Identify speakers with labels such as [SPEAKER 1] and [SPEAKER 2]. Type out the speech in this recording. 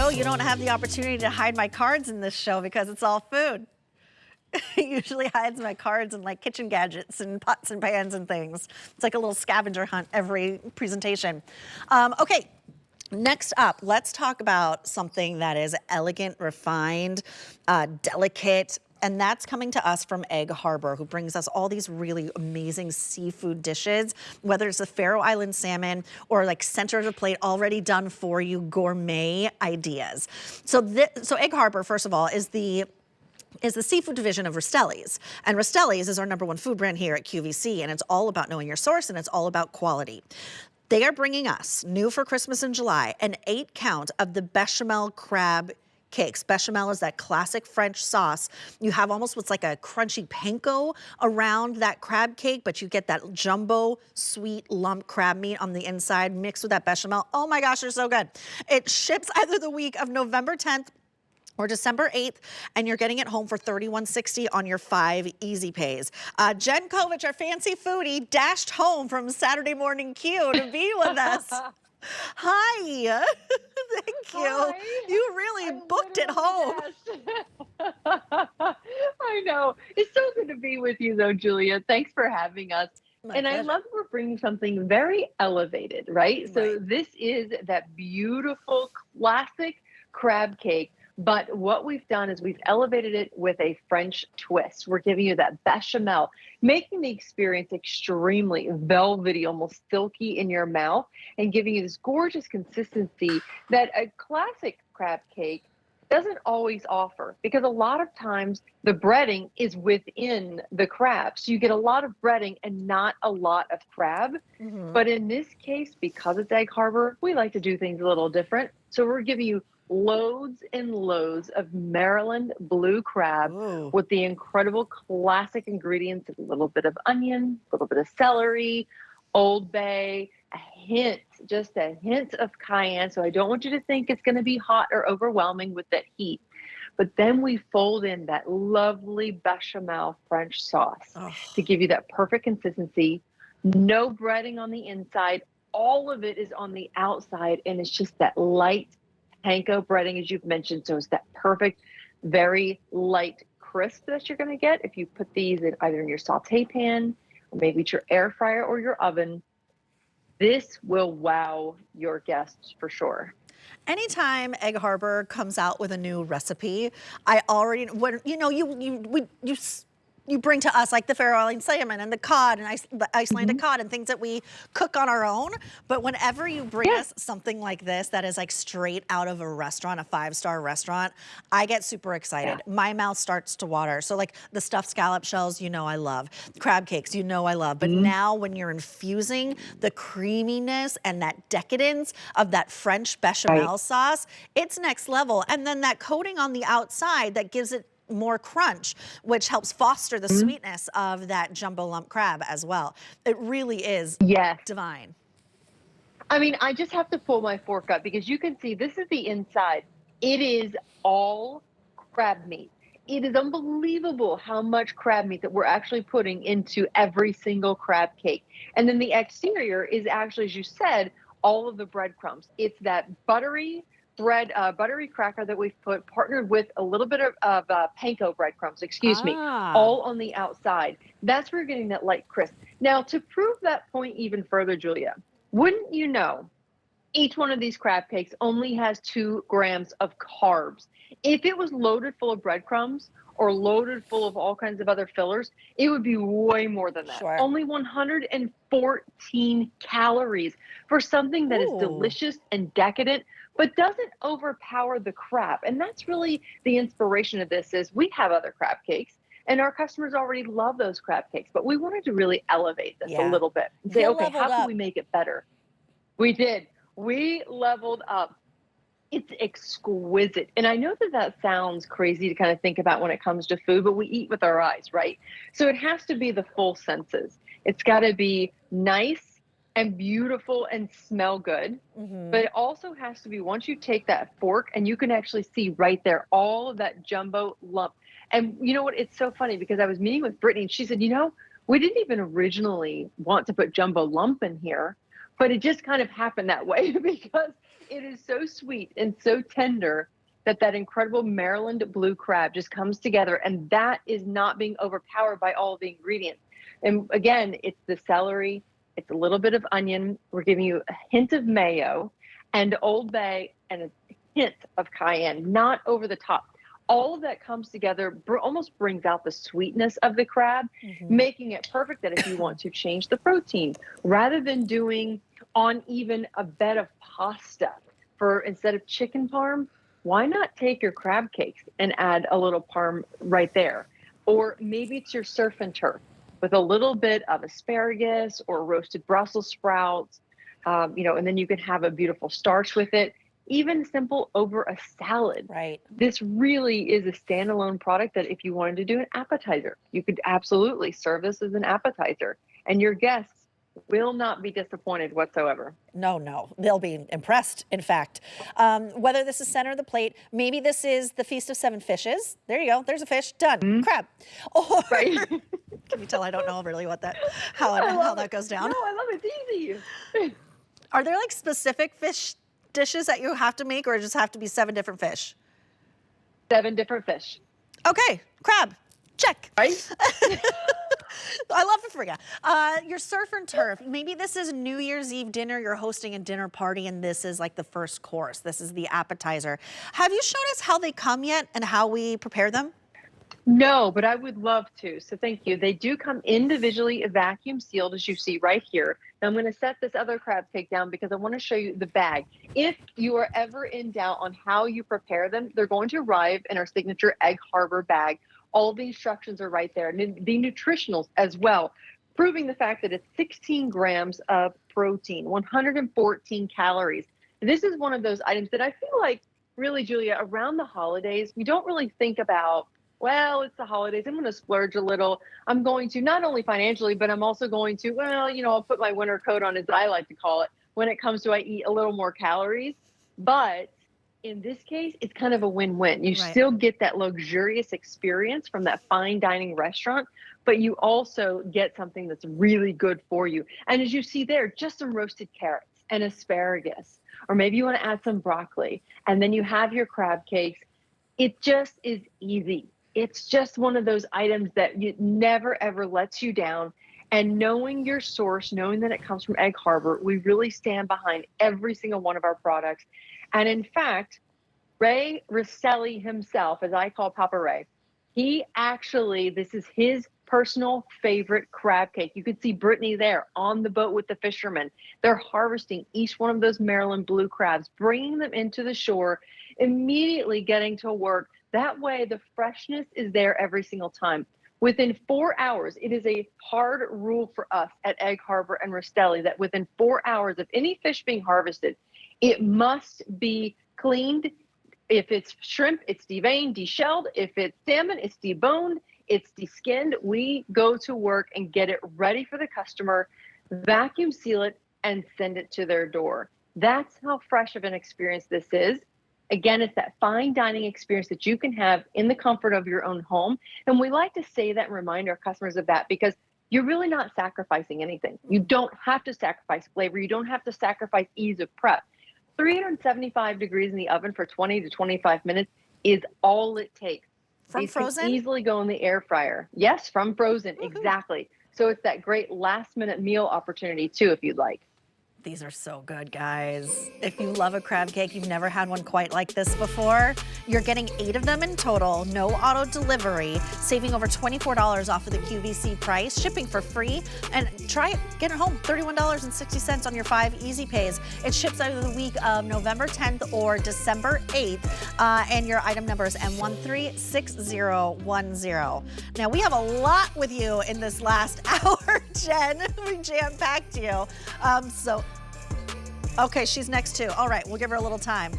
[SPEAKER 1] show, you don't have the opportunity to hide my cards in this show because it's all food. It usually hides my cards and like kitchen gadgets and pots and pans and things. It's like a little scavenger hunt every presentation. Okay, next up, let's talk about something that is elegant, refined, delicate, and that's coming to us from Egg Harbor, who brings us all these really amazing seafood dishes, whether it's the Faroe Island salmon or like center of the plate, already done for you gourmet ideas. So Egg Harbor, first of all, is the seafood division of Rastelli's. And Rastelli's is our #1 food brand here at QVC, and it's all about knowing your source, and it's all about quality. They are bringing us, new for Christmas in July, an 8-count of the Bechamel crab cakes. Bechamel is that classic French sauce. You have almost what's like a crunchy panko around that crab cake, but you get that jumbo sweet lump crab meat on the inside mixed with that bechamel. Oh my gosh, they're so good. It ships either the week of November 10th or December 8th, and you're getting it home for $31.60 on your 5 easy pays. Jen Kovich, our fancy foodie, dashed home from Saturday Morning Q to be with us. Hi. Thank you.
[SPEAKER 2] Hi.
[SPEAKER 1] You really booked it home.
[SPEAKER 2] I know. It's so good to be with you, though, Julia. Thanks for having us.
[SPEAKER 1] My
[SPEAKER 2] And I
[SPEAKER 1] pleasure.
[SPEAKER 2] love that we're bringing something very elevated, right? So this is that beautiful classic crab cake. But what we've done is we've elevated it with a French twist. We're giving you that bechamel, making the experience extremely velvety, almost silky in your mouth, and giving you this gorgeous consistency that a classic crab cake doesn't always offer, because a lot of times the breading is within the crab. So you get a lot of breading and not a lot of crab. But in this case, because it's Egg Harbor, we like to do things a little different. So we're giving you loads and loads of Maryland blue crab with the incredible classic ingredients of a little bit of onion, a little bit of celery, Old Bay, a hint, just a hint of cayenne. So I don't want you to think it's going to be hot or overwhelming with that heat. But then we fold in that lovely bechamel French sauce to give you that perfect consistency. No breading on the inside. All of it is on the outside, and it's just that light panko breading, as you've mentioned. So it's that perfect, very light crisp that you're going to get if you put these in either in your saute pan, or maybe it's your air fryer or your oven. This will wow your guests for sure.
[SPEAKER 1] Anytime Egg Harbor comes out with a new recipe, I already, when you know, you bring to us like the Faroe Island salmon and the cod and the Icelandic cod and things that we cook on our own. But whenever you bring us something like this that is like straight out of a restaurant, a 5-star restaurant, I get super excited. My mouth starts to water. So like the stuffed scallop shells, you know I love. Crab cakes, you know I love. But now when you're infusing the creaminess and that decadence of that French bechamel sauce, it's next level. And then that coating on the outside that gives it more crunch, which helps foster the sweetness of that jumbo lump crab as well. It really is divine.
[SPEAKER 2] I mean, I just have to pull my fork up because you can see this is the inside. It is all crab meat. It is unbelievable how much crab meat that we're actually putting into every single crab cake. And then the exterior is actually, as you said, all of the breadcrumbs. It's that buttery cracker that we've put partnered with a little bit of panko breadcrumbs, all on the outside. That's where you're getting that light crisp. Now, to prove that point even further, Julia, wouldn't you know, each one of these crab cakes only has 2 grams of carbs. If it was loaded full of breadcrumbs or loaded full of all kinds of other fillers, it would be way more than that. Only 114 calories for something that is delicious and decadent, but doesn't overpower the crab. And that's really the inspiration of this. Is we have other crab cakes and our customers already love those crab cakes, but we wanted to really elevate this a little bit and say, okay, how can we make it better? We did. We leveled up. It's exquisite. And I know that that sounds crazy to kind of think about when it comes to food, but we eat with our eyes, right? So it has to be the full senses. It's got to be nice and beautiful and smell good. But it also has to be, once you take that fork and you can actually see right there, all of that jumbo lump. And you know what? It's so funny because I was meeting with Brittany and she said, you know, we didn't even originally want to put jumbo lump in here, but it just kind of happened that way because It is so sweet and so tender that that incredible Maryland blue crab just comes together, and that is not being overpowered by all the ingredients. And again, it's the celery, it's a little bit of onion. We're giving you a hint of mayo and Old Bay and a hint of cayenne, not over the top. All of that comes together, almost brings out the sweetness of the crab, making it perfect that if you want to change the protein, rather than doing on even a bed of pasta for instead of chicken parm, why not take your crab cakes and add a little parm right there? Or maybe it's your surf and turf with a little bit of asparagus or roasted Brussels sprouts, and then you can have a beautiful starch with it. Even simple over a salad.
[SPEAKER 1] Right.
[SPEAKER 2] This really is a standalone product that if you wanted to do an appetizer, you could absolutely serve this as an appetizer, and your guests will not be disappointed whatsoever.
[SPEAKER 1] No, they'll be impressed, in fact. Whether this is center of the plate, maybe this is the Feast of Seven Fishes. There you go. There's a fish. Done. Crab. Or,
[SPEAKER 2] Right.
[SPEAKER 1] Can you tell I don't know really how that goes down?
[SPEAKER 2] No, I love it. It's easy.
[SPEAKER 1] Are there like specific fish dishes that you have to make, or just have to be 7 different fish?
[SPEAKER 2] 7 different fish.
[SPEAKER 1] Okay, crab. Check.
[SPEAKER 2] Right?
[SPEAKER 1] I love it for you. Your surf and turf. Maybe this is New Year's Eve dinner. You're hosting a dinner party, and this is like the first course. This is the appetizer. Have you shown us how they come yet and how we prepare them?
[SPEAKER 2] No, but I would love to. So thank you. They do come individually vacuum sealed, as you see right here. Now I'm going to set this other crab cake down because I want to show you the bag. If you are ever in doubt on how you prepare them, they're going to arrive in our signature Egg Harbor bag. All the instructions are right there. And the nutritionals as well, proving the fact that it's 16 grams of protein, 114 calories. This is one of those items that I feel like, really, Julia, around the holidays, we don't really think about, well, it's the holidays, I'm going to splurge a little. I'm going to, not only financially, but I'm also going to, I'll put my winter coat on, as I like to call it, when it comes to I eat a little more calories. But in this case, it's kind of a win-win. You still get that luxurious experience from that fine dining restaurant, but you also get something that's really good for you. And as you see there, just some roasted carrots and asparagus, or maybe you want to add some broccoli, and then you have your crab cakes. It just is easy. It's just one of those items that you never, ever lets you down. And knowing your source, knowing that it comes from Egg Harbor, we really stand behind every single one of our products. And in fact, Ray Rosselli himself, as I call Papa Ray, this is his personal favorite crab cake. You could see Brittany there on the boat with the fishermen. They're harvesting each one of those Maryland blue crabs, bringing them into the shore, immediately getting to work. That way, the freshness is there every single time. Within 4 hours, it is a hard rule for us at Egg Harbor and Rosselli that within 4 hours of any fish being harvested, it must be cleaned. If it's shrimp, it's deveined, deshelled. If it's salmon, it's deboned, it's deskinned. We go to work and get it ready for the customer, vacuum seal it, and send it to their door. That's how fresh of an experience this is. Again, it's that fine dining experience that you can have in the comfort of your own home. And we like to say that and remind our customers of that because you're really not sacrificing anything. You don't have to sacrifice flavor. You don't have to sacrifice ease of prep. 375 degrees in the oven for 20 to 25 minutes is all it takes.
[SPEAKER 1] From frozen?
[SPEAKER 2] Can easily go in the air fryer. Yes, from frozen, exactly. So it's that great last minute meal opportunity too, if you'd like.
[SPEAKER 1] These are so good, guys. If you love a crab cake, you've never had one quite like this before, you're getting 8 of them in total, no auto delivery, saving over $24 off of the QVC price, shipping for free, and try it, get it home, $31.60 on your 5 easy pays. It ships out of the week of November 10th or December 8th, and your item number is M136010. Now, we have a lot with you in this last hour, Jen. We jam-packed you. Okay, she's next too. All right, we'll give her a little time.